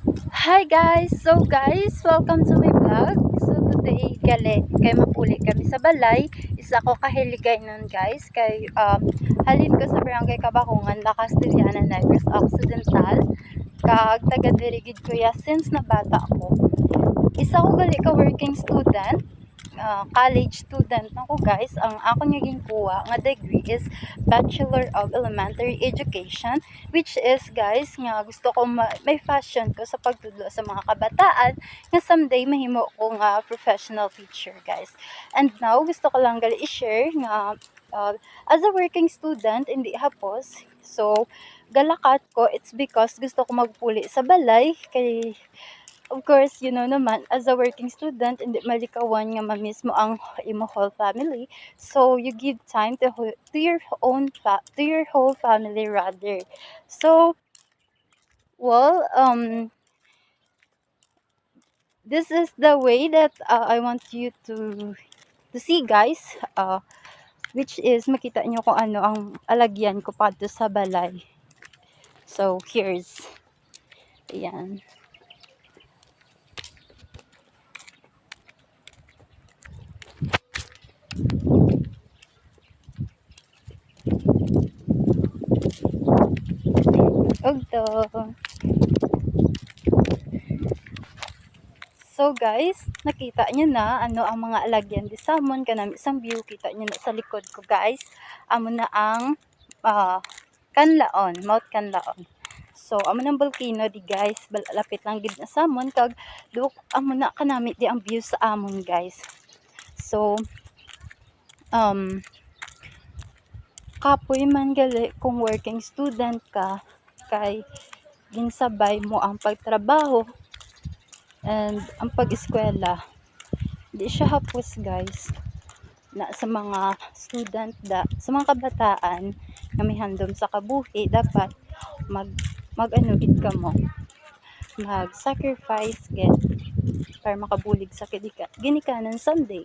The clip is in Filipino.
Hi guys! So guys, welcome to my vlog. So today, kay mapuli kami sa balay. Isa ko kahiligay nun guys. Halin ko sa Barangay Kabakungan, La Castellana, Negros Occidental. Kag taga dirigid ko ya since na bata ako. Isa ko gali ka working student, college student ako guys. Ang ako naging kuha nga degree is Bachelor of Elementary Education, which is guys nga gusto ko may fashion ko sa pagtudlo sa mga kabataan nga someday mahimo ko nga professional teacher guys. And now gusto ko lang gali i-share nga as a working student hindi hapos. So galakat ko, it's because gusto ko magpuli sa balay kay of course, you know naman, as a working student, hindi malikawan nga mamiss mo ang imo whole family. So, you give time to your to your whole family rather. So, well, this is the way that I want you to see, guys. Which is, makita nyo kung ano ang alagyan ko pa sa balay. So, here's, ayan. Ugto. So guys, nakita nyo na ano ang mga alagyan di samon kanami isang view kita nyo na sa likod ko guys. Amo na ang kanlaon, Mount Kanlaon. So amo nang volcano di guys, lapit lang gid na samon kag look amo na kanami di ang view sa amon guys. So kapoy man gali kung working student ka kay ginsabay mo ang pagtrabaho and ang pag-eskwela. Di siya hapos guys na sa mga student sa mga kabataan na may handom sa kabuhi dapat mag ano gid ka mo mag sacrifice get para makabulig sa ginikanan someday.